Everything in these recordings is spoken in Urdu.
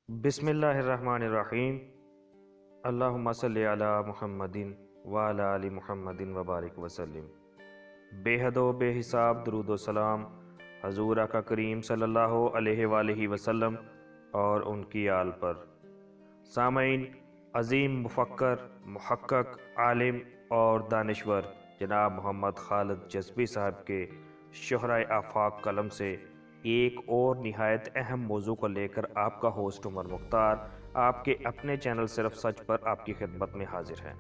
بسم اللہ الرحمن الرحیم۔ اللہم صلی علی محمدin وعلی آل محمد وبارک وسلم۔ بے حد و بے حساب درود و سلام حضور آقا کریم صلی اللہ علیہ وآلہ وسلم اور ان کی آل پر۔ سامعین، عظیم مفکر، محقق، عالم اور دانشور جناب محمد خالد جذبی صاحب کے شہرائے آفاق قلم سے ایک اور نہایت اہم موضوع کو لے کر آپ کا ہوسٹ عمر مختار آپ کے اپنے چینل صرف سچ پر آپ کی خدمت میں حاضر ہے۔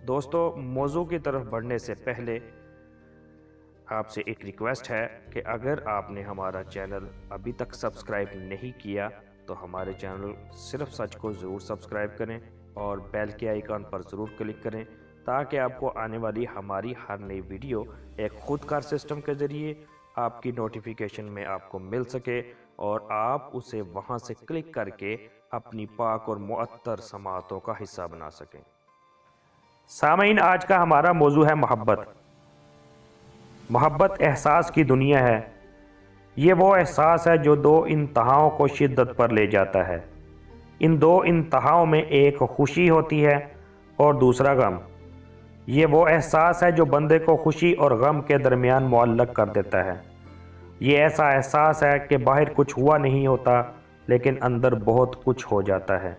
دوستو، موضوع کی طرف بڑھنے سے پہلے آپ سے ایک ریکویسٹ ہے کہ اگر آپ نے ہمارا چینل ابھی تک سبسکرائب نہیں کیا تو ہمارے چینل صرف سچ کو ضرور سبسکرائب کریں اور بیل کے آئیکن پر ضرور کلک کریں تاکہ آپ کو آنے والی ہماری ہر نئی ویڈیو ایک خود کار سسٹم کے ذریعے آپ کی نوٹیفیکیشن میں آپ کو مل سکے اور آپ اسے وہاں سے کلک کر کے اپنی پاک اور معطر سماعتوں کا حصہ بنا سکیں۔ سامعین، آج کا ہمارا موضوع ہے محبت۔ محبت احساس کی دنیا ہے۔ یہ وہ احساس ہے جو دو انتہاؤں کو شدت پر لے جاتا ہے۔ ان دو انتہاؤں میں ایک خوشی ہوتی ہے اور دوسرا غم۔ یہ وہ احساس ہے جو بندے کو خوشی اور غم کے درمیان معلق کر دیتا ہے۔ یہ ایسا احساس ہے کہ باہر کچھ ہوا نہیں ہوتا لیکن اندر بہت کچھ ہو جاتا ہے۔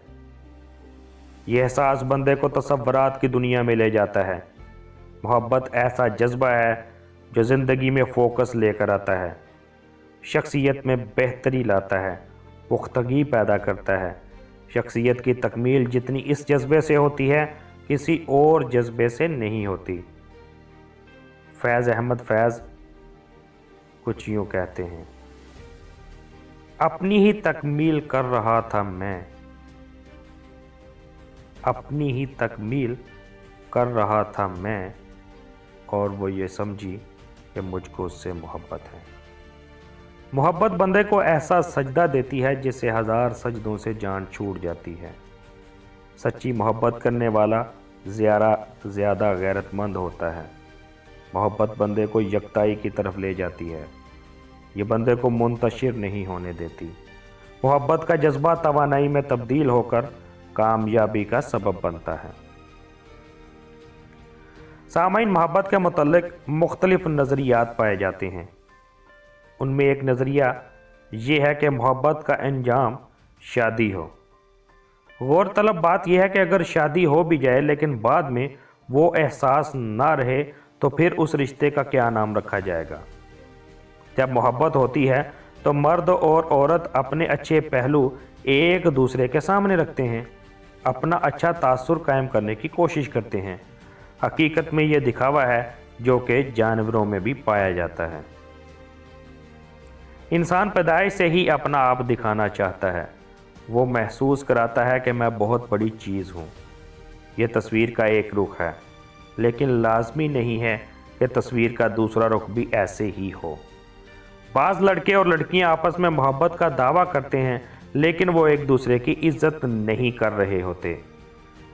یہ احساس بندے کو تصورات کی دنیا میں لے جاتا ہے۔ محبت ایسا جذبہ ہے جو زندگی میں فوکس لے کر آتا ہے، شخصیت میں بہتری لاتا ہے، پختگی پیدا کرتا ہے۔ شخصیت کی تکمیل جتنی اس جذبے سے ہوتی ہے کسی اور جذبے سے نہیں ہوتی۔ فیض احمد فیض کچھ یوں کہتے ہیں: اپنی ہی تکمیل کر رہا تھا میں، اپنی ہی تکمیل کر رہا تھا میں، اور وہ یہ سمجھی کہ مجھ کو اس سے محبت ہے۔ محبت بندے کو ایسا سجدہ دیتی ہے جس سے ہزار سجدوں سے جان چھوٹ جاتی ہے۔ سچی محبت کرنے والا زیادہ غیرت مند ہوتا ہے۔ محبت بندے کو یکتائی کی طرف لے جاتی ہے، یہ بندے کو منتشر نہیں ہونے دیتی۔ محبت کا جذبہ توانائی میں تبدیل ہو کر کامیابی کا سبب بنتا ہے۔ سامعین، محبت کے متعلق مختلف نظریات پائے جاتے ہیں۔ ان میں ایک نظریہ یہ ہے کہ محبت کا انجام شادی ہو۔ غور طلب بات یہ ہے کہ اگر شادی ہو بھی جائے لیکن بعد میں وہ احساس نہ رہے تو پھر اس رشتے کا کیا نام رکھا جائے گا؟ جب محبت ہوتی ہے تو مرد اور عورت اپنے اچھے پہلو ایک دوسرے کے سامنے رکھتے ہیں، اپنا اچھا تاثر قائم کرنے کی کوشش کرتے ہیں۔ حقیقت میں یہ دکھاوا ہے جو کہ جانوروں میں بھی پایا جاتا ہے۔ انسان پیدائش سے ہی اپنا آپ دکھانا چاہتا ہے۔ وہ محسوس کراتا ہے کہ میں بہت بڑی چیز ہوں۔ یہ تصویر کا ایک رخ ہے، لیکن لازمی نہیں ہے کہ تصویر کا دوسرا رخ بھی ایسے ہی ہو۔ بعض لڑکے اور لڑکیاں آپس میں محبت کا دعویٰ کرتے ہیں لیکن وہ ایک دوسرے کی عزت نہیں کر رہے ہوتے۔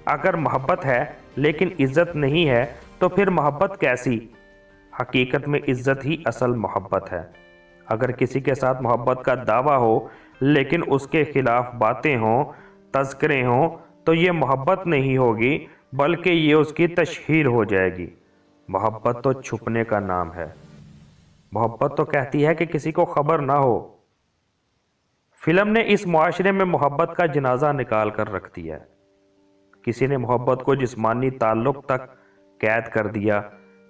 اگر محبت ہے لیکن عزت نہیں ہے تو پھر محبت کیسی؟ حقیقت میں عزت ہی اصل محبت ہے۔ اگر کسی کے ساتھ محبت کا دعویٰ ہو لیکن اس کے خلاف باتیں ہوں، تذکرے ہوں، تو یہ محبت نہیں ہوگی بلکہ یہ اس کی تشہیر ہو جائے گی۔ محبت تو چھپنے کا نام ہے۔ محبت تو کہتی ہے کہ کسی کو خبر نہ ہو۔ فلم نے اس معاشرے میں محبت کا جنازہ نکال کر رکھ دیا ہے۔ کسی نے محبت کو جسمانی تعلق تک قید کر دیا،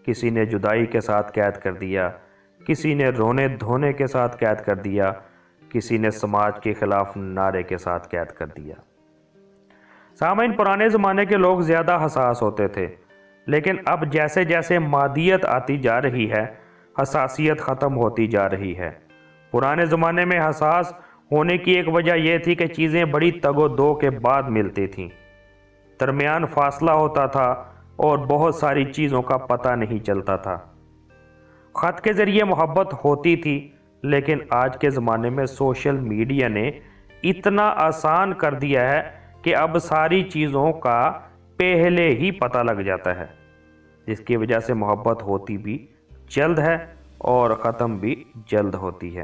کسی نے جدائی کے ساتھ قید کر دیا، کسی نے رونے دھونے کے ساتھ قید کر دیا، کسی نے سماج کے خلاف نعرے کے ساتھ قید کر دیا۔ سامعین، پرانے زمانے کے لوگ زیادہ حساس ہوتے تھے لیکن اب جیسے جیسے مادیت آتی جا رہی ہے حساسیت ختم ہوتی جا رہی ہے۔ پرانے زمانے میں حساس ہونے کی ایک وجہ یہ تھی کہ چیزیں بڑی تگ و دو کے بعد ملتی تھیں، درمیان فاصلہ ہوتا تھا اور بہت ساری چیزوں کا پتہ نہیں چلتا تھا۔ خط کے ذریعے محبت ہوتی تھی لیکن آج کے زمانے میں سوشل میڈیا نے اتنا آسان کر دیا ہے کہ اب ساری چیزوں کا پہلے ہی پتہ لگ جاتا ہے، جس کی وجہ سے محبت ہوتی بھی جلد ہے اور ختم بھی جلد ہوتی ہے۔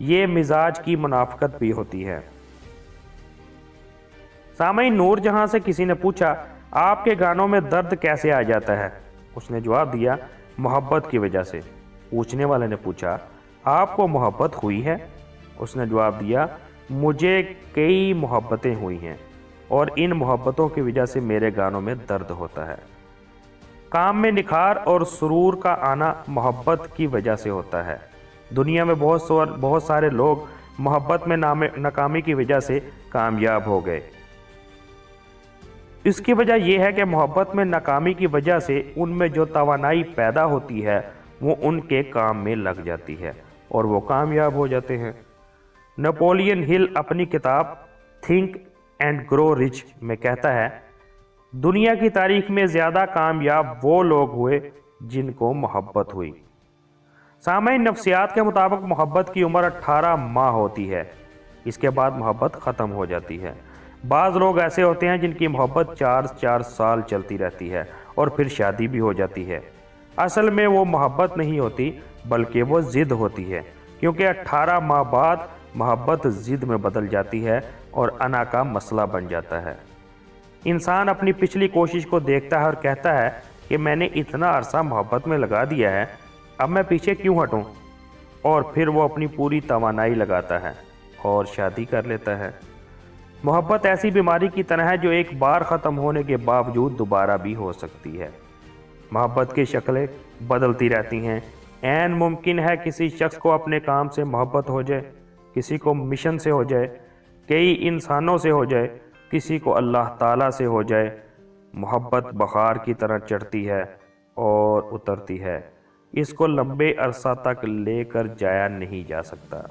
یہ مزاج کی منافقت بھی ہوتی ہے۔ سامعین، نور جہاں سے کسی نے پوچھا آپ کے گانوں میں درد کیسے آ جاتا ہے؟ اس نے جواب دیا محبت کی وجہ سے۔ پوچھنے والے نے پوچھا آپ کو محبت ہوئی ہے؟ اس نے جواب دیا مجھے کئی محبتیں ہوئی ہیں اور ان محبتوں کی وجہ سے میرے گانوں میں درد ہوتا ہے۔ کام میں نکھار اور سرور کا آنا محبت کی وجہ سے ہوتا ہے۔ دنیا میں بہت سارے لوگ محبت میں ناکامی کی وجہ سے کامیاب ہو گئے۔ اس کی وجہ یہ ہے کہ محبت میں ناکامی کی وجہ سے ان میں جو توانائی پیدا ہوتی ہے وہ ان کے کام میں لگ جاتی ہے اور وہ کامیاب ہو جاتے ہیں۔ نپولین ہل اپنی کتاب تھنک اینڈ گرو رچ میں کہتا ہے دنیا کی تاریخ میں زیادہ کامیاب وہ لوگ ہوئے جن کو محبت ہوئی۔ سامعین، نفسیات کے مطابق محبت کی عمر 18 ماہ ہوتی ہے، اس کے بعد محبت ختم ہو جاتی ہے۔ بعض لوگ ایسے ہوتے ہیں جن کی محبت 4 سال چلتی رہتی ہے اور پھر شادی بھی ہو جاتی ہے۔ اصل میں وہ محبت نہیں ہوتی بلکہ وہ ضد ہوتی ہے، کیونکہ 18 ماہ بعد محبت ضد میں بدل جاتی ہے اور انا کا مسئلہ بن جاتا ہے۔ انسان اپنی پچھلی کوشش کو دیکھتا ہے اور کہتا ہے کہ میں نے اتنا عرصہ محبت میں لگا دیا ہے، اب میں پیچھے کیوں ہٹوں؟ اور پھر وہ اپنی پوری توانائی لگاتا ہے اور شادی کر لیتا ہے۔ محبت ایسی بیماری کی طرح ہے جو ایک بار ختم ہونے کے باوجود دوبارہ بھی ہو سکتی ہے۔ محبت کی شکلیں بدلتی رہتی ہیں۔ عین ممکن ہے کسی شخص کو اپنے کام سے محبت ہو جائے، کسی کو مشن سے ہو جائے، کئی انسانوں سے ہو جائے، کسی کو اللہ تعالیٰ سے ہو جائے۔ محبت بخار کی طرح چڑھتی ہے اور اترتی ہے، اس کو لمبے عرصہ تک لے کر جایا نہیں جا سکتا۔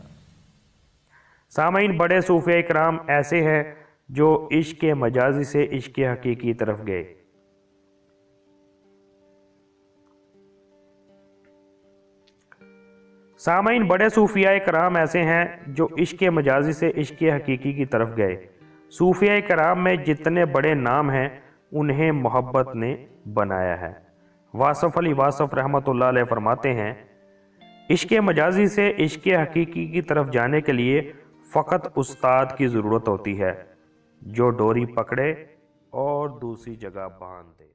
سامعین، بڑے صوفیاء کرام ایسے ہیں جو عشق مجازی سے عشق حقیقی کی طرف گئے۔ سامعین، بڑے صوفیاء کرام ایسے ہیں جو عشق مجازی سے عشق حقیقی کی طرف گئے۔ صوفیاء کرام میں جتنے بڑے نام ہیں انہیں محبت نے بنایا ہے۔ واصف علی واصف رحمۃ اللہ علیہ فرماتے ہیں عشق مجازی سے عشق حقیقی کی طرف جانے کے لیے فقط استاد کی ضرورت ہوتی ہے جو ڈوری پکڑے اور دوسری جگہ باندھ دے۔